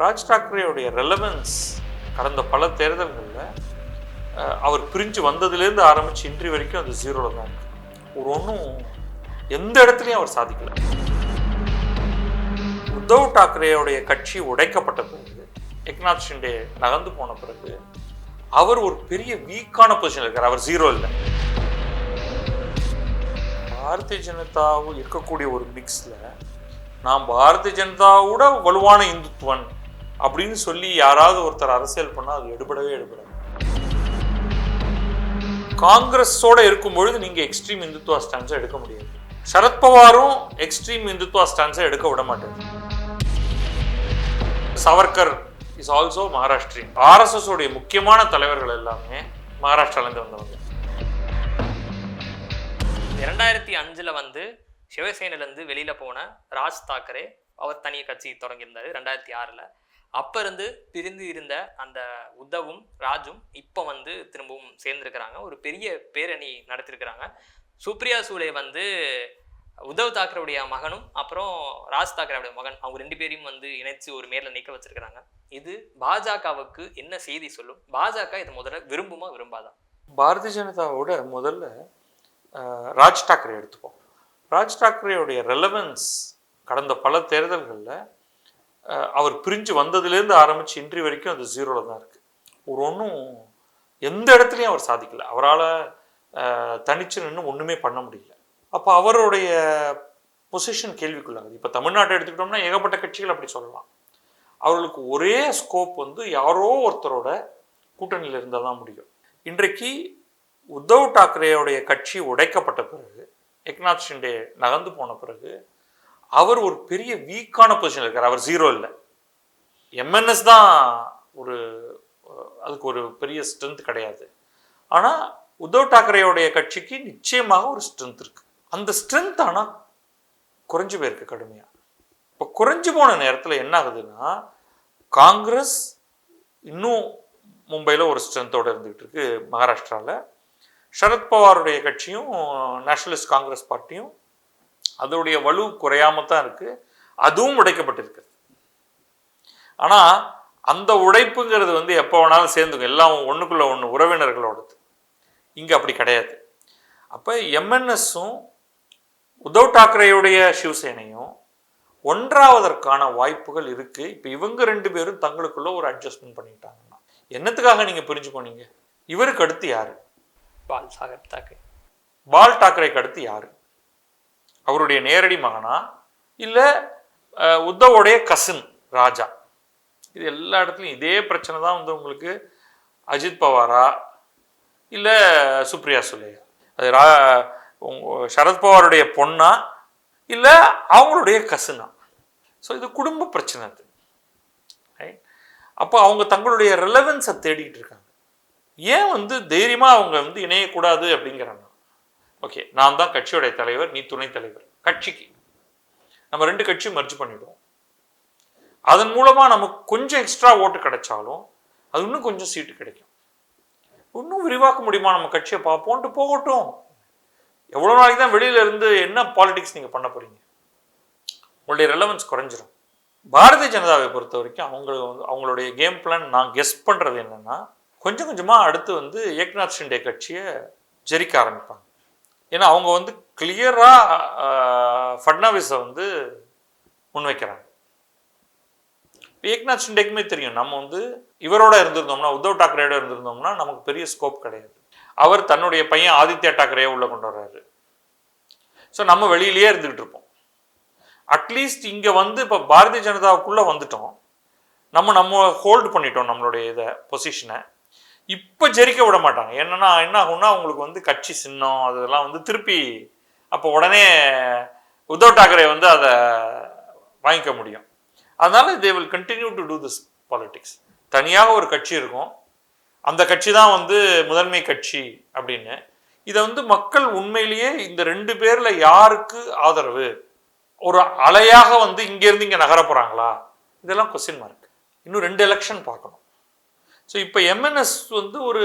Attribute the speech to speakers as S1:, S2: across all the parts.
S1: Raj தாக்கரேவுடைய relevance கடந்த பல தேர்தல்களில் அவர் பிரிஞ்சு வந்ததுலேருந்து ஆரம்பித்து இன்ட்ரி வரைக்கும் அது ஜீரோவில் தான் இருக்குது. ஒன்றும் எந்த இடத்துலையும் அவர் சாதிக்கல. உத்தவ் தாக்கரேவுடைய கட்சி உடைக்கப்பட்ட பிறகு, ஏக்நாத் ஷிண்டே நகர்ந்து போன பிறகு அவர் ஒரு பெரிய வீக்கான பொசிஷனில் இருக்கார். அவர் ஜீரோ இல்லை. பாரதிய ஜனதாவும் இருக்கக்கூடிய ஒரு மிக்ஸில் நான் பாரதிய ஜனதாவோட வலுவான இந்துத்துவன் அப்படின்னு சொல்லி யாராவது ஒருத்தர் அரசியல் பண்ணால் அது எடுபடவே எடுபடாது. காங்கிரஸோட இருக்கும் பொழுது நீங்க எக்ஸ்ட்ரீம் இந்துத்துவா ஸ்டான்ஸை எடுக்க முடியாது. சரத்பவாரும் எக்ஸ்ட்ரீம் இந்துத்துவா ஸ்டான்ஸை எடுக்க விட மாட்டார். Savarkar is also Maharashtrian. RSS உடைய முக்கியமான தலைவர்கள் எல்லாமே மகாராஷ்டிராலேருந்து வந்தவங்க.
S2: 2005 வந்து சிவசேனையிலேருந்து வெளியில் போன ராஜ் தாக்கரே அவர் தனியாக கட்சி தொடங்கியிருந்தார் 2006. அப்போ இருந்து பிரிந்து இருந்த அந்த உத்தவும் ராஜும் இப்போ வந்து திரும்பவும் சேர்ந்துருக்கிறாங்க. ஒரு பெரிய பேரணி நடத்திருக்கிறாங்க. சுப்ரியா சூலே வந்து உத்தவ் தாக்கரேவுடைய மகனும் அப்புறம் ராஜ் தாக்கரேவுடைய மகன் அவங்க 2 பேரையும் வந்து இணைச்சு ஒரு மேல நிற்க வச்சிருக்கிறாங்க. இது பாஜகவுக்கு என்ன செய்தி சொல்லும்? பாஜக இதை முதல்ல விரும்புமா விரும்பாதா?
S1: பாரதிய ஜனதாவோட முதல்ல ராஜ் தாக்கரே எடுத்துப்போம். ராஜ் தாக்கரேவுடைய ரெலவன்ஸ் கடந்த பல தேர்தல்களில் அவர் பிரிஞ்சு வந்ததுலேருந்து ஆரம்பித்து இன்ட்ரி வரைக்கும் அது ஜீரோவில் தான் இருக்குது. ஒன்றும் எந்த இடத்துலையும் அவர் சாதிக்கலை. அவரால் தனிச்சு நின்று ஒன்றுமே பண்ண முடியல. அப்போ அவருடைய பொசிஷன் கேள்விக்குள்ளாகுது. இப்போ தமிழ்நாட்டை எடுத்துக்கிட்டோம்னா ஏகப்பட்ட கட்சிகள் அப்படி சொல்லலாம். அவர்களுக்கு ஒரே ஸ்கோப் வந்து யாரோ ஒருத்தரோட கூட்டணியில் இருந்தால் தான் முடியும். இன்றைக்கு உத்தவ் தாக்கரேவுடைய கட்சி உடைக்கப்பட்ட பிறகு, ஏக்நாத் ஷிண்டே நகர்ந்து போன பிறகு அவர் ஒரு பெரிய வீக்கான பொசிஷனில் இருக்கார். அவர் ஜீரோ இல்லை. எம்என்எஸ் தான் அதுக்கு ஒரு பெரிய ஸ்ட்ரென்த் கிடையாது. ஆனால் உத்தவ் தாக்கரேவுடைய கட்சிக்கு நிச்சயமாக ஒரு ஸ்ட்ரென்த் இருக்கு. அந்த ஸ்ட்ரென்த் ஆனால் குறைஞ்சு போயிருக்கு கடுமையாக. இப்போ குறைஞ்சு போன நேரத்தில் என்ன ஆகுதுன்னா, காங்கிரஸ் இன்னும் மும்பையில் ஒரு ஸ்ட்ரென்த்தோடு இருந்துகிட்டு இருக்கு. மகாராஷ்டிராவில் சரத்பவாருடைய கட்சியும் நேஷனலிஸ்ட் காங்கிரஸ் பார்ட்டியும் அதோடைய வலு குறையாம தான் இருக்கு. அதுவும் உடைக்கப்பட்டிருக்கு. ஆனால் அந்த உடைப்புங்கிறது வந்து எப்போ வேணாலும் சேர்ந்துக்கும். எல்லாம் ஒன்றுக்குள்ள ஒன்று உறவினர்களோடது. இங்கே அப்படி கிடையாது. அப்போ எம்என்எஸும் உத்தவ் தாக்கரேயுடைய சிவசேனையும் ஒன்றாவதற்கான வாய்ப்புகள் இருக்குது. இப்போ இவங்க 2 பேரும் தங்களுக்குள்ள ஒரு அட்ஜஸ்ட்மெண்ட் பண்ணிட்டாங்கன்னா என்னத்துக்காக நீங்கள் பிரிஞ்சு போனீங்க? இவருக்கு அடுத்து யாரு? பால் தாக்கரேக்கு அடுத்து யாரு? அவருடைய நேரடி மகனா இல்லை உத்தவோடைய கசின் ராஜா? இது எல்லா இடத்துலையும் இதே பிரச்சனை தான் வந்து உங்களுக்கு. அஜித் பவாரா இல்லை சுப்ரியா சுலேயா? அது சரத்பவாருடைய பொண்ணா இல்லை அவங்களுடைய கசினா? ஸோ இது குடும்ப பிரச்சனை அது. அப்போ அவங்க தங்களுடைய ரெலவன்ஸை தேடிக்கிட்டு இருக்காங்க. ஏன் வந்து தைரியமாக அவங்க வந்து இணையக்கூடாது அப்படிங்கிறாங்க. ஓகே, நான் தான் கட்சியோடைய தலைவர், நீ துணைத் தலைவர். கட்சிக்கு நம்ம 2 கட்சியும் மர்ஜ் பண்ணிவிடுவோம். அதன் மூலமாக நமக்கு கொஞ்சம் எக்ஸ்ட்ரா ஓட்டு கிடைச்சாலும் அது இன்னும் கொஞ்சம் சீட்டு கிடைக்கும். இன்னும் விரிவாக்க முடியுமா நம்ம கட்சியை பார்ப்போன்ட்டு போகட்டும். எவ்வளோ நாளைக்கு தான் வெளியில இருந்து என்ன பாலிடிக்ஸ் நீங்கள் பண்ண போறீங்க? உங்களுடைய ரெலவன்ஸ் குறைஞ்சிரும். பாரதிய ஜனதாவை பொறுத்த வரைக்கும் அவங்களுடைய கேம் பிளான் நான் கெஸ் பண்ணுறது என்னன்னா, கொஞ்சம் கொஞ்சமாக அடுத்து வந்து ஏக்நாத் ஷிண்டே கட்சியை ஜெரிக்க ஆரம்பிப்பாங்க. ஏன்னா அவங்க வந்து கிளியராக ஃபட்னாவிஸை வந்து முன்வைக்கிறாங்க. ஏக்நாத் ஷிண்டேக்குமே தெரியும், நம்ம வந்து இவரோட இருந்திருந்தோம்னா, உத்தவ் தாக்கரேயோட இருந்திருந்தோம்னா நமக்கு பெரிய ஸ்கோப் கிடையாது. அவர் தன்னுடைய பையன் ஆதித்யா தாக்கரேயை உள்ள கொண்டு வர்றாரு. ஸோ நம்ம வெளியிலேயே இருந்துகிட்டு இருப்போம். அட்லீஸ்ட் இங்கே வந்து இப்போ பாரதிய ஜனதாவுக்குள்ளே வந்துட்டோம். நம்ம ஹோல்டு பண்ணிட்டோம் நம்மளுடைய இதை பொசிஷனை. இப்போ ஜெரிக்க விட மாட்டாங்க. என்னன்னா என்ன ஆகும்னா, அவங்களுக்கு வந்து கட்சி சின்னம் அதெல்லாம் வந்து திருப்பி அப்போ உடனே உத்தவ் தாக்கரே வந்து அதை வாங்கிக்க முடியும். அதனால they will continue to do this politics. தனியாக ஒரு கட்சி இருக்கும், அந்த கட்சி தான் வந்து முதன்மை கட்சி அப்படின்னு. இதை வந்து மக்கள் உண்மையிலேயே இந்த 2 பேர்ல யாருக்கு ஆதரவு, ஒரு அலையாக வந்து இங்கேருந்து இங்கே நகர போகிறாங்களா, இதெல்லாம் கொஸ்டின் மார்க். இன்னும் 2 எலெக்ஷன் பார்க்கணும். ஸோ இப்போ எம்என்எஸ் வந்து ஒரு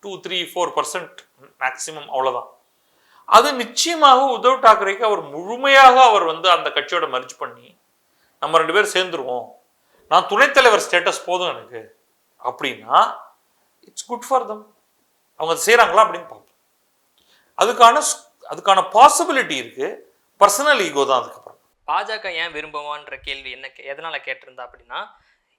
S1: 2-3-4% மேக்சிமம், அவ்வளோதான். அது நிச்சயமாக உத்தவ் தாக்கரேக்கு அவர் முழுமையாக அவர் வந்து அந்த கட்சியோட மர்ஜ் பண்ணி நம்ம 2 பேர் சேர்ந்துருவோம், நான் துணைத் தலைவர் ஸ்டேட்டஸ் போதும் எனக்கு அப்படின்னா இட்ஸ் குட் ஃபார் தம். அவங்க அதை செய்கிறாங்களா அப்படின்னு பார்ப்போம். அதுக்கான பாசிபிலிட்டி இருக்கு. பர்சனல் ஈகோ தான். அதுக்கப்புறம்
S2: பாஜக ஏன் விரும்புவான்ற கேள்வி என்ன எதனால கேட்டிருந்தா அப்படின்னா,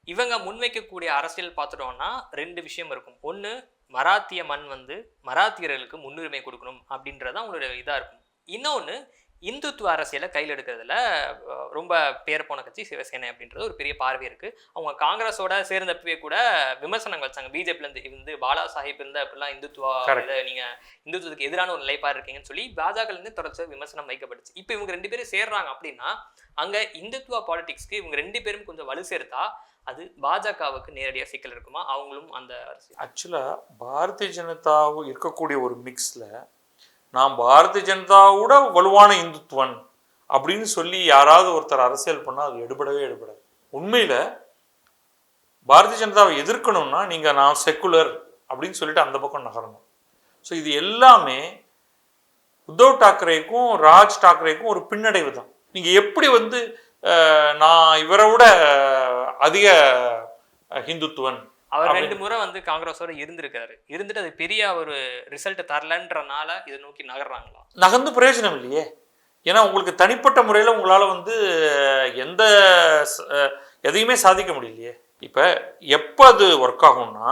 S2: இவங்க முன்வைக்கக்கூடிய அரசியல் பார்த்துட்டோம்னா 2 விஷயம் இருக்கும். ஒன்று, மராத்திய மண் வந்து மராத்தியர்களுக்கு முன்னுரிமை கொடுக்கணும் அப்படின்றத அவங்களோட இதாக இருக்கும். இன்னொன்று, இந்துத்துவ அரசியலை கையில் எடுக்கிறதுல ரொம்ப பேர் போன கட்சி சிவசேனை அப்படின்றது ஒரு பெரிய பார்வை இருக்குது. அவங்க காங்கிரஸோட சேர்ந்தப்பவே கூட விமர்சனங்கள் வச்சாங்க. பிஜேபிலேருந்து வந்து பாலா சாஹிப் இருந்தால் அப்படிலாம் இந்துத்துவா இதை நீங்கள் இந்துத்துவத்துக்கு எதிரான ஒரு நிலைப்பாடு இருக்கீங்கன்னு சொல்லி பாஜகலேருந்து தொடர்ச்சி விமர்சனம் வைக்கப்பட்டுச்சு. இப்போ இவங்க 2 பேரும் சேர்றாங்க அப்படின்னா அங்கே இந்துத்துவா பாலிடிக்ஸ்க்கு இவங்க 2 பேரும் கொஞ்சம் வலு சேர்த்தா அது பாஜகவுக்கு நேரடியாக சிக்கல் இருக்குமா? அவங்களும் அந்த அரசியல்
S1: ஆக்சுவலாக பாரதிய ஜனதாவும் இருக்கக்கூடிய ஒரு மிக்ஸில் நான் பாரதிய ஜனதாவோட வலுவான இந்துத்துவன் அப்படின்னு சொல்லி யாராவது ஒருத்தர் அரசியல் பண்ணால் அது எடுபடவே எடுபடாது. உண்மையில் பாரதிய ஜனதாவை எதிர்க்கணும்னா நீங்கள் நான் செக்குலர் அப்படின்னு சொல்லிட்டு அந்த பக்கம் நகரணும். ஸோ இது எல்லாமே உத்தவ் தாக்கரேக்கும் ராஜ் தாக்கரேக்கும் ஒரு பின்னடைவு தான். நீங்கள் எப்படி வந்து நான் இவரை விட அதிக ஹிந்துத்துவன்,
S2: அவர் 2 முறை வந்து காங்கிரஸோட இருந்துட்டு அது பெரிய ஒரு ரிசல்ட் தரலன்றனால இதை நோக்கி நகர்றாங்களா?
S1: நகர்ந்து பிரயோஜனம் இல்லையே. ஏன்னா உங்களுக்கு தனிப்பட்ட முறையில் உங்களால் வந்து எதையுமே சாதிக்க முடியலையே. இப்போ எப்போ அது ஒர்க் ஆகும்னா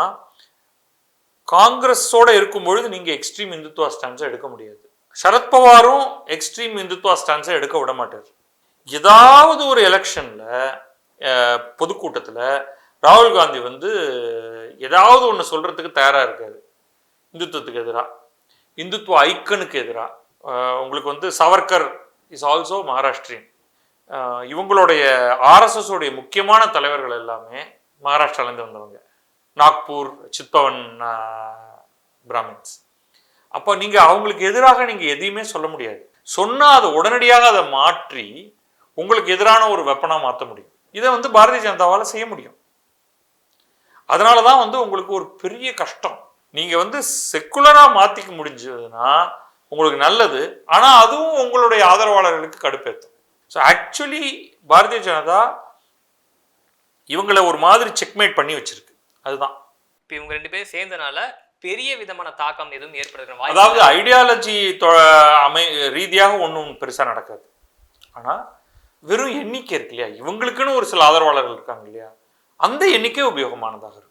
S1: காங்கிரஸோட இருக்கும்பொழுது நீங்கள் எக்ஸ்ட்ரீம் இந்துத்துவா ஸ்டான்ஸை எடுக்க முடியாது. சரத்பவாரும் எக்ஸ்ட்ரீம் இந்துத்துவா ஸ்டான்ஸை எடுக்க விட மாட்டார். ஏதாவது ஒரு எலெக்ஷனில் பொதுக்கூட்டத்தில் ராகுல் காந்தி வந்து ஏதாவது ஒன்று சொல்கிறதுக்கு தயாராக இருக்காரு. இந்துத்துவத்துக்கு எதிராக, இந்துத்துவ ஐக்கனுக்கு எதிராக. உங்களுக்கு வந்து சவர்கர் இஸ் ஆல்சோ மகாராஷ்டிரியன். இவங்களுடைய ஆர்எஸ்எஸோடைய முக்கியமான தலைவர்கள் எல்லாமே மகாராஷ்டிராலேருந்து வந்தவங்க. நாக்பூர், சித்பவன் பிராமின்ஸ். அப்போ நீங்கள் அவங்களுக்கு எதிராக நீங்கள் எதையுமே சொல்ல முடியாது. சொன்னால் அதை உடனடியாக அதை மாற்றி உங்களுக்கு எதிரான ஒரு வெப்பனாக மாற்ற முடியும். இதை வந்து பாரதிய ஜனதாவால் செய்ய முடியும். அதனால தான் வந்து உங்களுக்கு ஒரு பெரிய கஷ்டம். நீங்கள் வந்து செக்குலராக மாற்றிக்க முடிஞ்சதுன்னா உங்களுக்கு நல்லது. ஆனால் அதுவும் உங்களுடைய ஆதரவாளர்களுக்கு கடுப்பேற்றும். ஸோ ஆக்சுவலி பாரதிய ஜனதா இவங்களை ஒரு மாதிரி செக்மேட் பண்ணி வச்சிருக்கு. அதுதான்
S2: இப்போ இவங்க 2 பேரும் சேர்ந்தனால பெரிய விதமான தாக்கம் எதுவும் ஏற்படுகிற,
S1: அதாவது ஐடியாலஜி ரீதியாக ஒன்றும் பெருசாக நடக்காது. ஆனால் வெறும் எண்ணிக்கை இருக்கு இல்லையா, இவங்களுக்குன்னு ஒரு சில ஆதரவாளர்கள் இருக்காங்க இல்லையா, அந்த எண்ணிக்கை உபயோகமானதாக இருக்கும்.